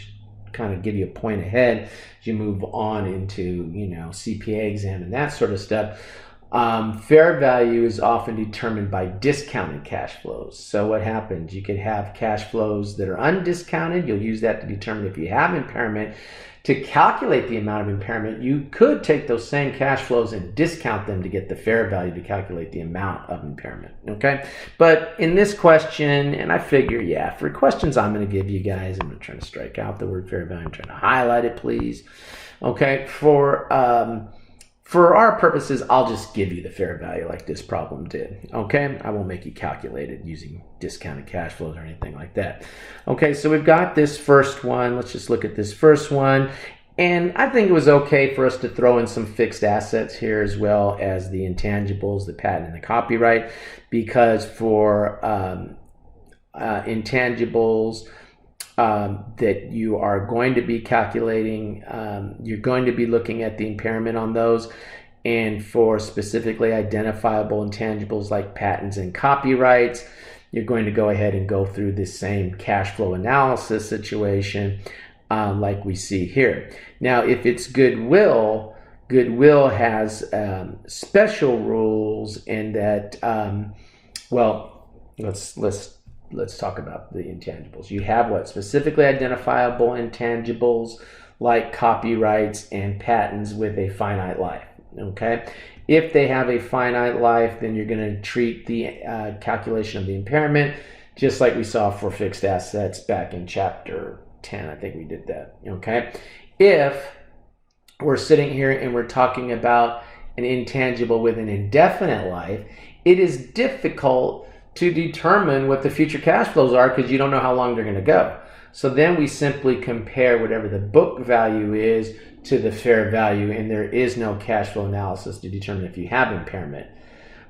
kind of give you a point ahead as you move on into, CPA exam and that sort of stuff. Fair value is often determined by discounted cash flows. So what happens? You could have cash flows that are undiscounted. You'll use that to determine if you have impairment. To calculate the amount of impairment, you could take those same cash flows and discount them to get the fair value to calculate the amount of impairment, okay? But in this question, and I figure, for questions I'm going to give you guys, I'm trying to strike out the word fair value. I'm trying to highlight it, please. Okay, for our purposes, I'll just give you the fair value like this problem did, okay? I won't make you calculate it using discounted cash flows or anything like that. Okay, so we've got this first one. Let's just look at this first one. And I think it was okay for us to throw in some fixed assets here as well as the intangibles, the patent and the copyright, because for intangibles, that you are going to be calculating, you're going to be looking at the impairment on those. And for specifically identifiable intangibles like patents and copyrights, you're going to go ahead and go through this same cash flow analysis situation like we see here. Now, if it's Goodwill, Goodwill has special rules in that, let's talk about the intangibles. You have what? Specifically identifiable intangibles like copyrights and patents with a finite life, okay? If they have a finite life, then you're going to treat the calculation of the impairment just like we saw for fixed assets back in chapter 10. I think we did that, okay? If we're sitting here and we're talking about an intangible with an indefinite life, it is difficult to determine what the future cash flows are because you don't know how long they're going to go. So then we simply compare whatever the book value is to the fair value, and there is no cash flow analysis to determine if you have impairment.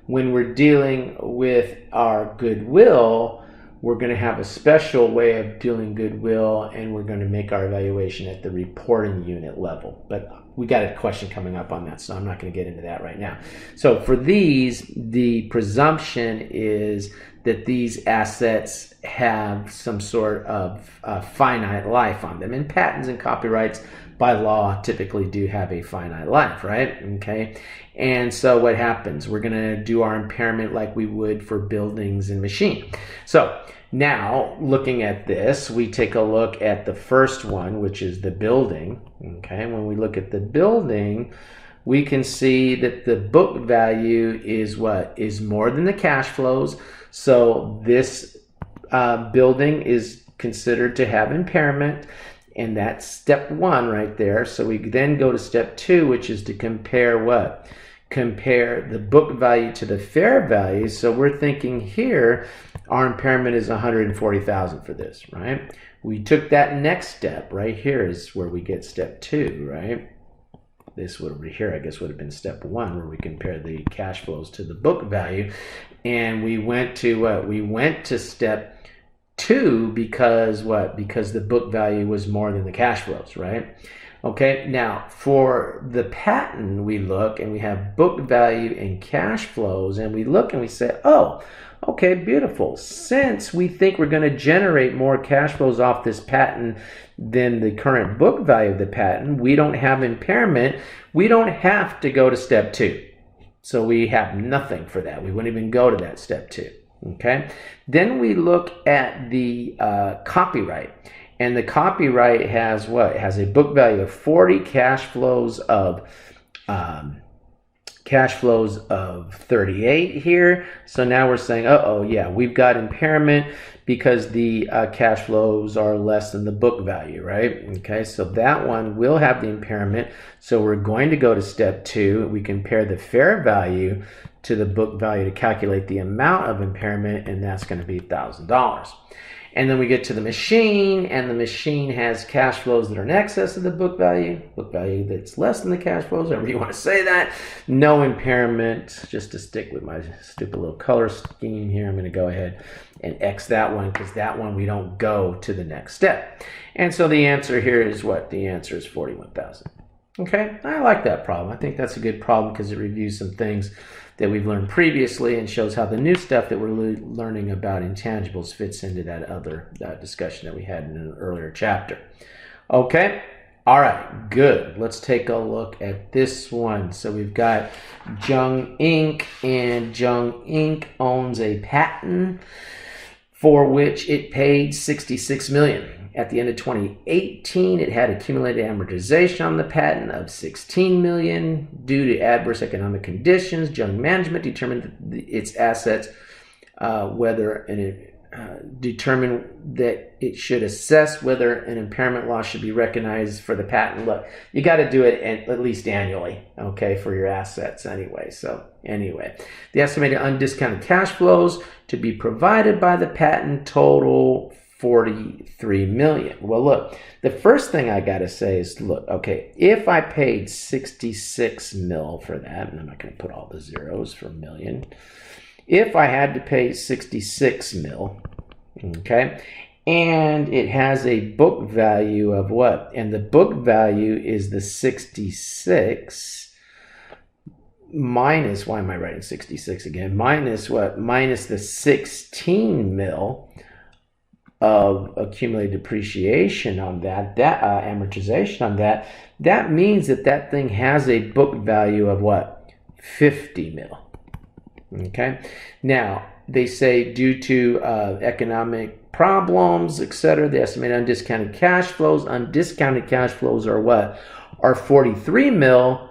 When we're dealing with our Goodwill, we're going to have a special way of doing Goodwill, and we're going to make our evaluation at the reporting unit level. But we got a question coming up on that, so I'm not going to get into that right now. So for these, the presumption is that these assets have some sort of finite life on them. And patents and copyrights by law typically do have a finite life, right? Okay. And so what happens? We're going to do our impairment like we would for buildings and machine. So now looking at this, we take a look at the first one, which is the building. Okay. When we look at the building, we can see that the book value is what? Is more than the cash flows. So this building is considered to have impairment. And that's step 1 right there. So we then go to step 2, which is to compare what? Compare the book value to the fair value. So we're thinking here, our impairment is $140,000 for this, right? We took that next step right here is where we get step 2, right? this would over here, I guess, would have been step 1, where we compare the cash flows to the book value. And we went to what? We went to step 2 because what? Because the book value was more than the cash flows, right? Okay, now for the patent, we look and we have book value and cash flows, and we look and we say, oh, okay, beautiful. Since we think we're going to generate more cash flows off this patent than the current book value of the patent, we don't have impairment. We don't have to go to step 2. So we have nothing for that. We wouldn't even go to that step 2. Okay. Then we look at the copyright. And the copyright has what? It has a book value of 40, cash flows of 38 here. So now we're saying, yeah, we've got impairment because the cash flows are less than the book value, right? Okay, so that one will have the impairment. So we're going to go to step 2. We compare the fair value to the book value to calculate the amount of impairment, and that's going to be $1,000. And then we get to the machine, and the machine has cash flows that are in excess of the book value that's less than the cash flows, however you want to say that. No impairment. Just to stick with my stupid little color scheme here, I'm going to go ahead and X that one, because that one we don't go to the next step. And so the answer here is what? The answer is 41,000. Okay, I like that problem. I think that's a good problem because it reviews some things that we've learned previously and shows how the new stuff that we're learning about intangibles fits into that other discussion that we had in an earlier chapter. Okay, all right, good. Let's take a look at this one. So we've got Jung Inc., and Jung Inc. owns a patent for which it paid $66 million. At the end of 2018, it had accumulated amortization on the patent of $16 million. Due to adverse economic conditions, Jung Management determined its assets, determined that it should assess whether an impairment loss should be recognized for the patent. Look, you got to do it at least annually, okay, for your assets anyway. So anyway, the estimated undiscounted cash flows to be provided by the patent total $43 million. Well, look, the first thing I got to say is, look, okay, if I paid 66 mil for that, and I'm not going to put all the zeros for million, if I had to pay 66 mil, okay, and it has a book value of what? And the book value is the 66 minus, why am I writing 66 again? Minus what? Minus the 16 mil of accumulated depreciation on that, amortization on that, that means that that thing has a book value of what? 50 mil. Okay. Now, they say due to economic problems, etc., the estimated undiscounted cash flows are what? Are 43 mil.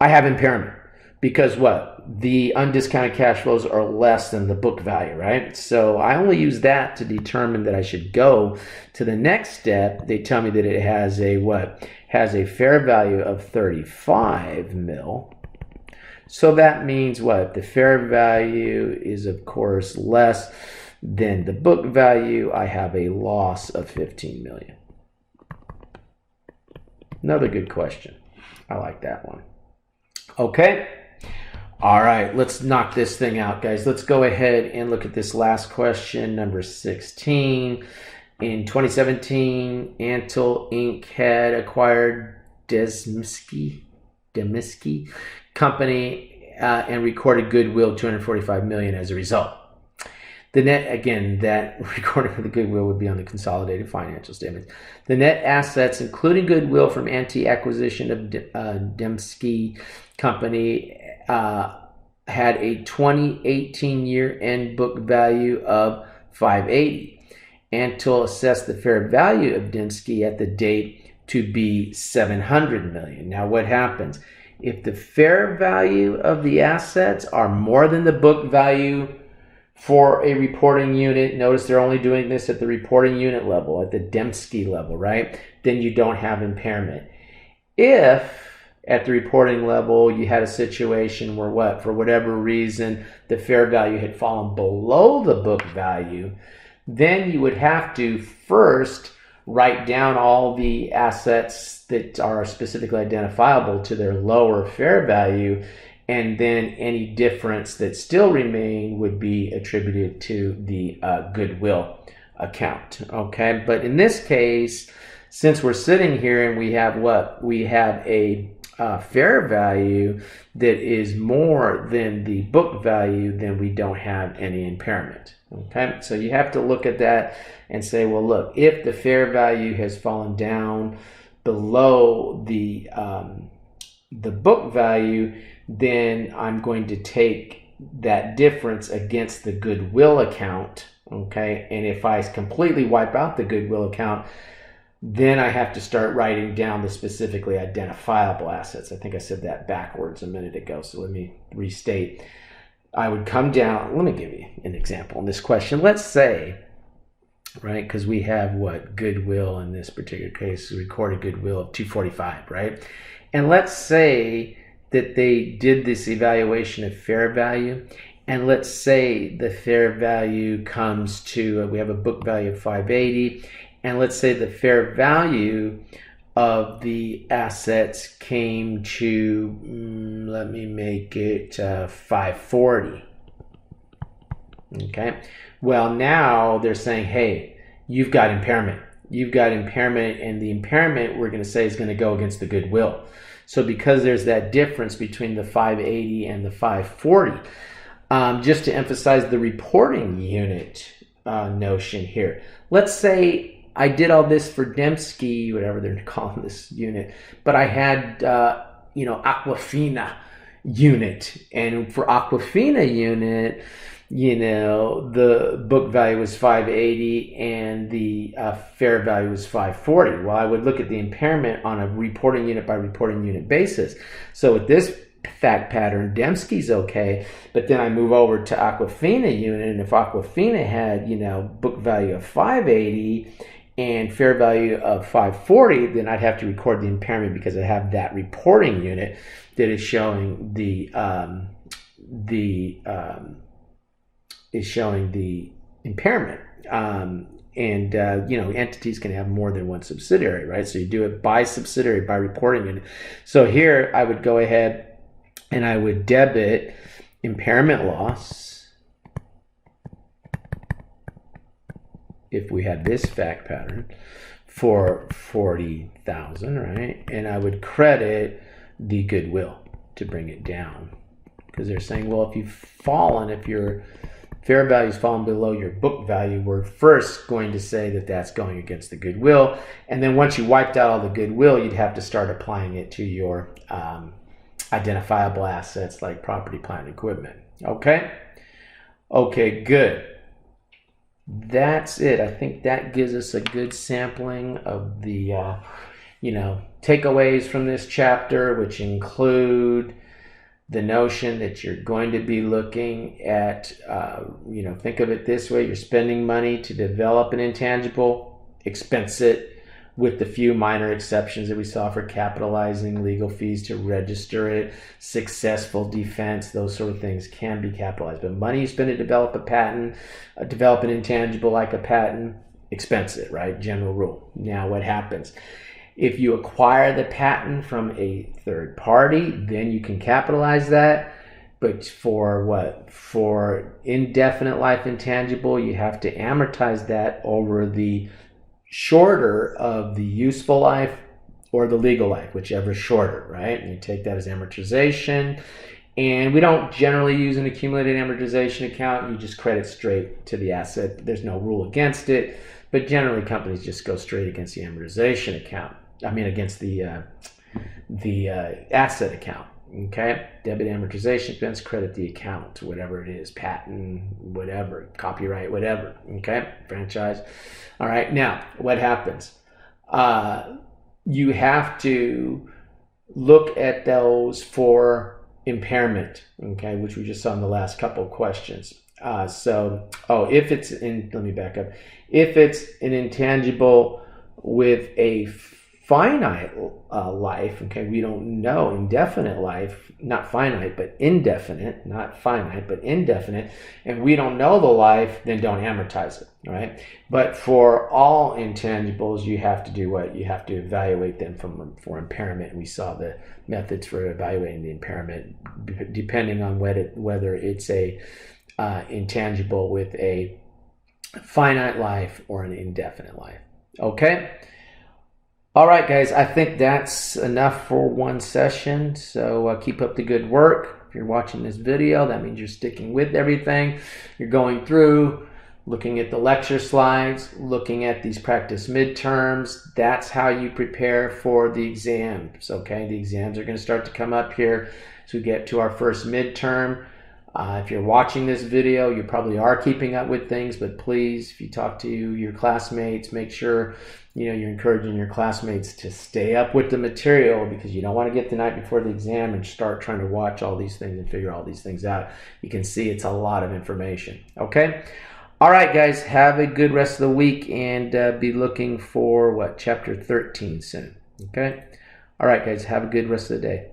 I have impairment because what? The undiscounted cash flows are less than the book value, right? So I only use that to determine that I should go to the next step. They tell me that it has a what? Has a fair value of 35 mil. So that means what? The fair value is, of course, less than the book value. I have a loss of 15 million. Another good question. I like that one. Okay. All right, let's knock this thing out, guys. Let's go ahead and look at this last question, number 16. In 2017, Antle Inc. had acquired Demisky Company and recorded Goodwill $245 million as a result. The net, again, that recording of the Goodwill would be on the consolidated financial statements. The net assets, including Goodwill from anti-acquisition of Demisky Company, had a 2018 year-end book value of $580. Antle assessed the fair value of Demisky at the date to be $700 million. Now, what happens? If the fair value of the assets are more than the book value for a reporting unit, notice they're only doing this at the reporting unit level, at the Demisky level, right? Then you don't have impairment. If at the reporting level you had a situation where what, for whatever reason, the fair value had fallen below the book value, then you would have to first write down all the assets that are specifically identifiable to their lower fair value, and then any difference that still remain would be attributed to the Goodwill account. Okay, but in this case, since we're sitting here and we have what? We have a fair value that is more than the book value, then we don't have any impairment. Okay, so you have to look at that and say, well, look, if the fair value has fallen down below the book value, then I'm going to take that difference against the Goodwill account. Okay, and if I completely wipe out the Goodwill account, then I have to start writing down the specifically identifiable assets. I think I said that backwards a minute ago, so let me restate. I would come down, let me give you an example in this question. Let's say, right, because we have what? Goodwill in this particular case, recorded Goodwill of 245, right? And let's say that they did this evaluation of fair value, and let's say the fair value comes to, we have a book value of 580, and let's say the fair value of the assets came to, let me make it 540. Okay. Well, now they're saying, hey, you've got impairment. You've got impairment, and the impairment we're going to say is going to go against the Goodwill. So because there's that difference between the 580 and the 540, just to emphasize the reporting unit notion here, let's say I did all this for Dembski, whatever they're calling this unit, but I had, Aquafina unit. And for Aquafina unit, the book value was 580 and the fair value was 540. Well, I would look at the impairment on a reporting unit by reporting unit basis. So with this fact pattern, Dembski's okay, but then I move over to Aquafina unit, and if Aquafina had, book value of 580 and fair value of 540, then I'd have to record the impairment because I have that reporting unit that is showing the impairment. Entities can have more than one subsidiary, right? So you do it by subsidiary, by reporting unit. So here I would go ahead and I would debit impairment loss if we had this fact pattern for 40,000, right? And I would credit the Goodwill to bring it down, because they're saying, well, if your fair value's fallen below your book value, we're first going to say that that's going against the Goodwill, and then once you wiped out all the Goodwill, you'd have to start applying it to your identifiable assets like property, plant, and equipment. Okay, good. That's it. I think that gives us a good sampling of the takeaways from this chapter, which include the notion that you're going to be looking at, think of it this way: you're spending money to develop an intangible, expense it, with the few minor exceptions that we saw for capitalizing, legal fees to register it, successful defense, those sort of things can be capitalized. But money you spend to develop a patent, develop an intangible like a patent, expense it, right? General rule. Now what happens? If you acquire the patent from a third party, then you can capitalize that. But for indefinite life intangible, you have to amortize that over the shorter of the useful life or the legal life, whichever is shorter, right? And you take that as amortization. And we don't generally use an accumulated amortization account. You just credit straight to the asset. There's no rule against it, but generally companies just go straight against the amortization account. Against the asset account. Okay, debit amortization expense, credit the account, whatever it is, patent, whatever, copyright, whatever. Okay, franchise. All right, now what happens? You have to look at those for impairment, okay, which we just saw in the last couple of questions. If it's an intangible with a finite life, okay, we don't know indefinite life, not finite, but indefinite, not finite, but indefinite, and we don't know the life, then don't amortize it, all right? But for all intangibles, you have to do what? You have to evaluate them for impairment. We saw the methods for evaluating the impairment, depending on whether it's a intangible with a finite life or an indefinite life. Okay? All right, guys, I think that's enough for one session. So keep up the good work. If you're watching this video, that means you're sticking with everything. You're going through, looking at the lecture slides, looking at these practice midterms. That's how you prepare for the exams, okay? The exams are going to start to come up here as we get to our first midterm. If you're watching this video, you probably are keeping up with things, but please, if you talk to your classmates, make sure you're encouraging your classmates to stay up with the material, because you don't want to get the night before the exam and start trying to watch all these things and figure all these things out. You can see it's a lot of information. Okay? All right, guys, have a good rest of the week, and be looking for chapter 13 soon. Okay? All right, guys, have a good rest of the day.